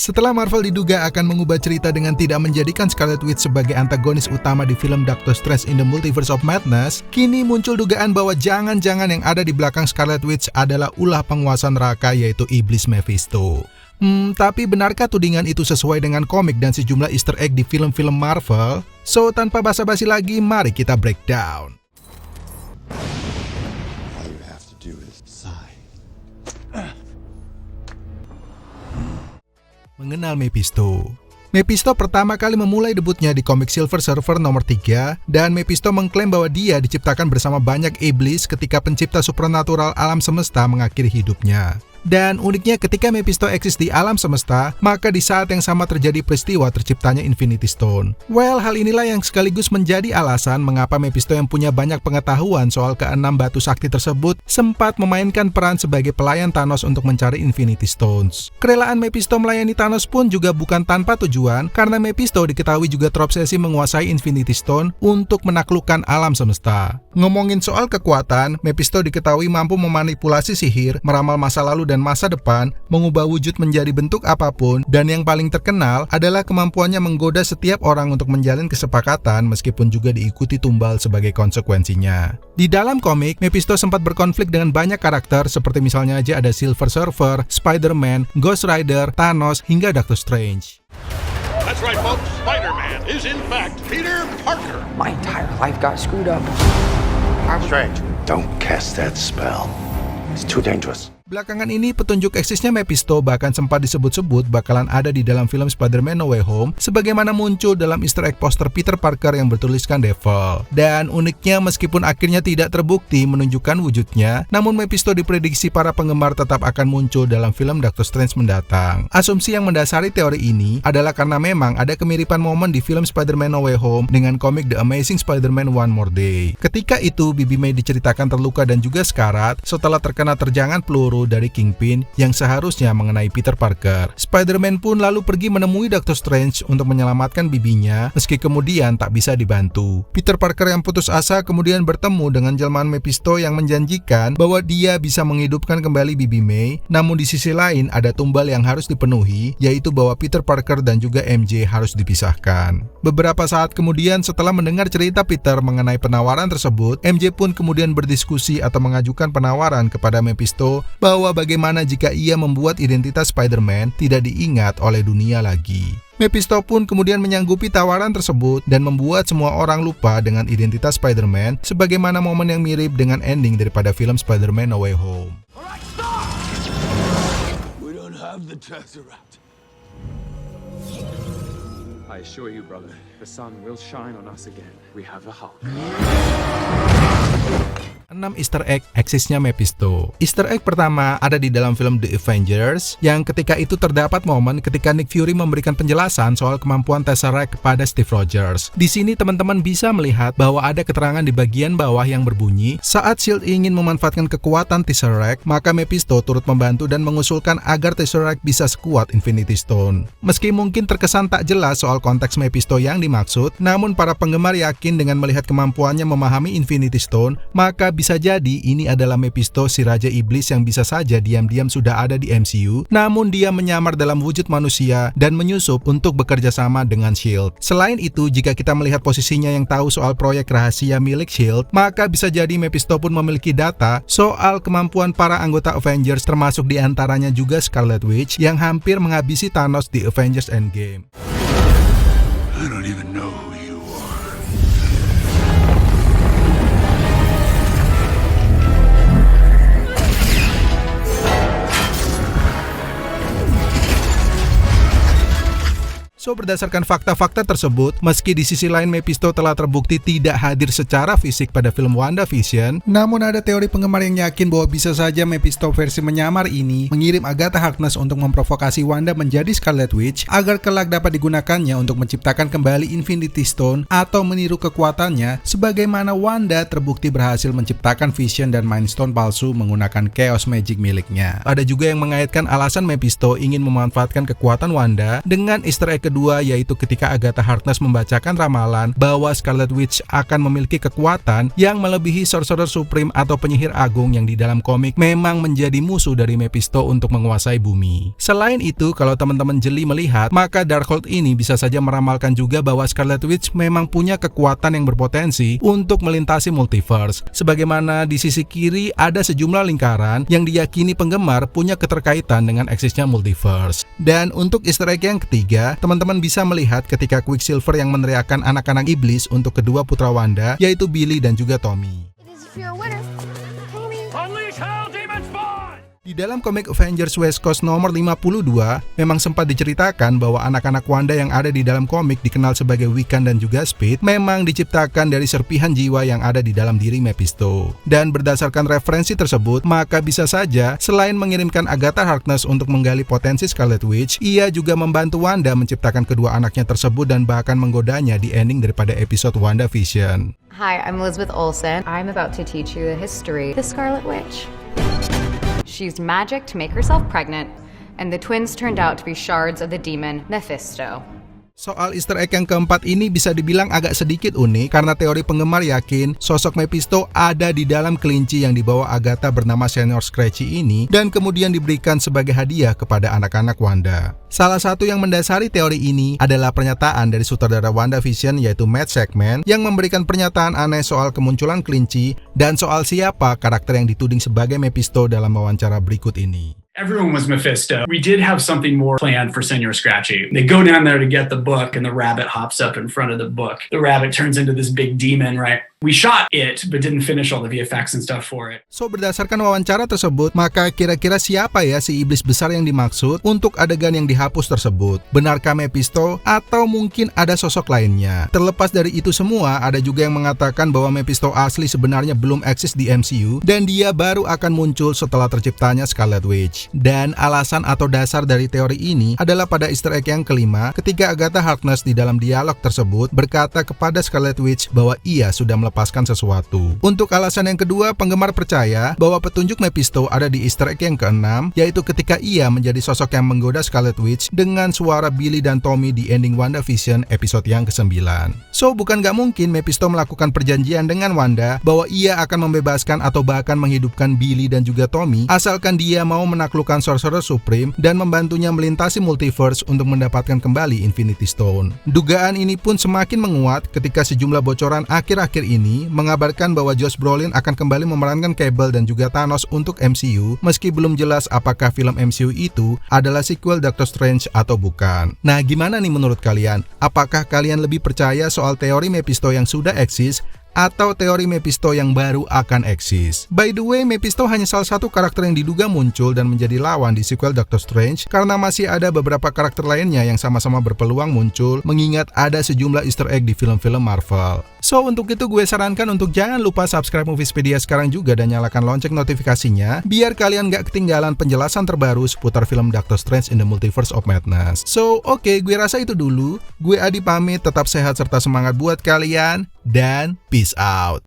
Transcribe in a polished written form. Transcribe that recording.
Setelah Marvel diduga akan mengubah cerita dengan tidak menjadikan Scarlet Witch sebagai antagonis utama di film Doctor Strange in the Multiverse of Madness, kini muncul dugaan bahwa jangan-jangan yang ada di belakang Scarlet Witch adalah ulah penguasa neraka yaitu iblis Mephisto. Tapi benarkah tudingan itu sesuai dengan komik dan sejumlah easter egg di film-film Marvel? So, tanpa basa-basi lagi, mari kita breakdown. Mengenal Mephisto. Mephisto pertama kali memulai debutnya di komik Silver Surfer nomor 3, dan Mephisto mengklaim bahwa dia diciptakan bersama banyak iblis ketika pencipta supernatural alam semesta mengakhiri hidupnya. Dan uniknya ketika Mephisto eksis di alam semesta, maka di saat yang sama terjadi peristiwa terciptanya Infinity Stone. Well, hal inilah yang sekaligus menjadi alasan mengapa Mephisto yang punya banyak pengetahuan soal keenam batu sakti tersebut sempat memainkan peran sebagai pelayan Thanos untuk mencari Infinity Stones. Kerelaan Mephisto melayani Thanos pun juga bukan tanpa tujuan, karena Mephisto diketahui juga terobsesi menguasai Infinity Stone untuk menaklukkan alam semesta. Ngomongin soal kekuatan, Mephisto diketahui mampu memanipulasi sihir, meramal masa lalu dan masa depan, mengubah wujud menjadi bentuk apapun, dan yang paling terkenal adalah kemampuannya menggoda setiap orang untuk menjalin kesepakatan meskipun juga diikuti tumbal sebagai konsekuensinya. Di dalam komik, Mephisto sempat berkonflik dengan banyak karakter seperti misalnya aja ada Silver Surfer, Spider-Man, Ghost Rider, Thanos, hingga Doctor Strange. That's right, folks. Spider-Man is in fact Peter Parker. My entire life got screwed up. Strange. Don't cast that spell. It's too dangerous. Belakangan ini, petunjuk eksisnya Mephisto bahkan sempat disebut-sebut bakalan ada di dalam film Spider-Man No Way Home, sebagaimana muncul dalam easter egg poster Peter Parker yang bertuliskan Devil. Dan uniknya, meskipun akhirnya tidak terbukti menunjukkan wujudnya, namun Mephisto diprediksi para penggemar tetap akan muncul dalam film Doctor Strange mendatang. Asumsi yang mendasari teori ini adalah karena memang ada kemiripan momen di film Spider-Man No Way Home dengan komik The Amazing Spider-Man One More Day. Ketika itu, Bibi May diceritakan terluka dan juga sekarat setelah terkena terjangan peluru dari Kingpin yang seharusnya mengenai Peter Parker. Spider-Man pun lalu pergi menemui Doctor Strange untuk menyelamatkan bibinya, meski kemudian tak bisa dibantu. Peter Parker yang putus asa kemudian bertemu dengan jelmaan Mephisto yang menjanjikan bahwa dia bisa menghidupkan kembali Bibi May, namun di sisi lain ada tumbal yang harus dipenuhi, yaitu bahwa Peter Parker dan juga MJ harus dipisahkan. Beberapa saat kemudian setelah mendengar cerita Peter mengenai penawaran tersebut, MJ pun kemudian berdiskusi atau mengajukan penawaran kepada Mephisto bahwa bagaimana jika ia membuat identitas Spider-Man tidak diingat oleh dunia lagi. Mephisto pun kemudian menyanggupi tawaran tersebut dan membuat semua orang lupa dengan identitas Spider-Man, sebagaimana momen yang mirip dengan ending daripada film Spider-Man No Way Home. Alright, stop! We don't have the Tesseract. I assure you, brother, the sun will shine on us again. We have the Hulk. 6 easter egg eksisnya Mephisto. Easter egg pertama ada di dalam film The Avengers, yang ketika itu terdapat momen ketika Nick Fury memberikan penjelasan soal kemampuan Tesseract kepada Steve Rogers. Di sini teman-teman bisa melihat bahwa ada keterangan di bagian bawah yang berbunyi, saat S.H.I.E.L.D. ingin memanfaatkan kekuatan Tesseract, maka Mephisto turut membantu dan mengusulkan agar Tesseract bisa sekuat Infinity Stone. Meski mungkin terkesan tak jelas soal konteks Mephisto yang dimaksud, namun para penggemar yakin dengan melihat kemampuannya memahami Infinity Stone, maka bisa jadi ini adalah Mephisto, si Raja Iblis yang bisa saja diam-diam sudah ada di MCU, namun dia menyamar dalam wujud manusia dan menyusup untuk bekerja sama dengan S.H.I.E.L.D. Selain itu, jika kita melihat posisinya yang tahu soal proyek rahasia milik S.H.I.E.L.D., maka bisa jadi Mephisto pun memiliki data soal kemampuan para anggota Avengers, termasuk diantaranya juga Scarlet Witch yang hampir menghabisi Thanos di Avengers Endgame. I don't even know who you are. So, berdasarkan fakta-fakta tersebut, meski di sisi lain Mephisto telah terbukti tidak hadir secara fisik pada film WandaVision, namun ada teori penggemar yang yakin bahwa bisa saja Mephisto versi menyamar ini mengirim Agatha Harkness untuk memprovokasi Wanda menjadi Scarlet Witch agar kelak dapat digunakannya untuk menciptakan kembali Infinity Stone atau meniru kekuatannya, sebagaimana Wanda terbukti berhasil menciptakan Vision dan Mind Stone palsu menggunakan Chaos Magic miliknya. Ada juga yang mengaitkan alasan Mephisto ingin memanfaatkan kekuatan Wanda dengan easter egg kedua kedua yaitu ketika Agatha Harkness membacakan ramalan bahwa Scarlet Witch akan memiliki kekuatan yang melebihi Sorcerer Supreme atau penyihir agung yang di dalam komik memang menjadi musuh dari Mephisto untuk menguasai bumi. Selain itu, kalau teman-teman jeli melihat, maka Darkhold ini bisa saja meramalkan juga bahwa Scarlet Witch memang punya kekuatan yang berpotensi untuk melintasi multiverse. Sebagaimana di sisi kiri ada sejumlah lingkaran yang diyakini penggemar punya keterkaitan dengan eksisnya multiverse. Dan untuk easter egg yang ketiga, teman-teman bisa melihat ketika Quicksilver yang meneriakkan anak-anak iblis untuk kedua putra Wanda, yaitu Billy dan juga Tommy. Di dalam komik Avengers West Coast nomor 52, memang sempat diceritakan bahwa anak-anak Wanda yang ada di dalam komik dikenal sebagai Wiccan dan juga Speed memang diciptakan dari serpihan jiwa yang ada di dalam diri Mephisto. Dan berdasarkan referensi tersebut, maka bisa saja selain mengirimkan Agatha Harkness untuk menggali potensi Scarlet Witch, ia juga membantu Wanda menciptakan kedua anaknya tersebut dan bahkan menggodanya di ending daripada episode WandaVision. Hi, I'm Elizabeth Olsen. I'm about to teach you the history of the Scarlet Witch. She used magic to make herself pregnant, and the twins turned out to be shards of the demon Mephisto. Soal easter egg yang keempat ini bisa dibilang agak sedikit unik karena teori penggemar yakin sosok Mephisto ada di dalam kelinci yang dibawa Agatha bernama Senior Scratchy ini dan kemudian diberikan sebagai hadiah kepada anak-anak Wanda. Salah satu yang mendasari teori ini adalah pernyataan dari sutradara WandaVision yaitu Matt Shakman yang memberikan pernyataan aneh soal kemunculan kelinci dan soal siapa karakter yang dituding sebagai Mephisto dalam wawancara berikut ini. Everyone was Mephisto. We did have something more planned for Senior Scratchy. They go down there to get the book, and the rabbit hops up in front of the book. The rabbit turns into this big demon, right? We shot it, but didn't finish all the VFX and stuff for it. So, berdasarkan wawancara tersebut, maka kira-kira siapa ya si iblis besar yang dimaksud untuk adegan yang dihapus tersebut? Benarkah Mephisto atau mungkin ada sosok lainnya? Terlepas dari itu semua, ada juga yang mengatakan bahwa Mephisto asli sebenarnya belum eksis di MCU dan dia baru akan muncul setelah terciptanya Scarlet Witch. Dan alasan atau dasar dari teori ini adalah pada easter egg yang kelima ketika Agatha Harkness di dalam dialog tersebut berkata kepada Scarlet Witch bahwa ia sudah melepaskan sesuatu. Untuk alasan yang kedua, penggemar percaya bahwa petunjuk Mephisto ada di easter egg yang keenam, yaitu ketika ia menjadi sosok yang menggoda Scarlet Witch dengan suara Billy dan Tommy di ending WandaVision episode yang ke-9. So, bukan gak mungkin Mephisto melakukan perjanjian dengan Wanda bahwa ia akan membebaskan atau bahkan menghidupkan Billy dan juga Tommy asalkan dia mau menaklukkan Sorcerer Supreme dan membantunya melintasi multiverse untuk mendapatkan kembali Infinity Stone. Dugaan ini pun semakin menguat ketika sejumlah bocoran akhir-akhir ini mengabarkan bahwa Josh Brolin akan kembali memerankan Cable dan juga Thanos untuk MCU, meski belum jelas apakah film MCU itu adalah sequel Doctor Strange atau bukan. Nah, gimana nih menurut kalian? Apakah kalian lebih percaya soal teori Mephisto yang sudah eksis atau teori Mephisto yang baru akan eksis? By the way, Mephisto hanya salah satu karakter yang diduga muncul dan menjadi lawan di sequel Doctor Strange karena masih ada beberapa karakter lainnya yang sama-sama berpeluang muncul mengingat ada sejumlah easter egg di film-film Marvel. So, untuk itu gue sarankan untuk jangan lupa subscribe Moviespedia sekarang juga dan nyalakan lonceng notifikasinya biar kalian gak ketinggalan penjelasan terbaru seputar film Doctor Strange in the Multiverse of Madness. So, oke, gue rasa itu dulu. Gue Adi pamit, tetap sehat serta semangat buat kalian dan peace out.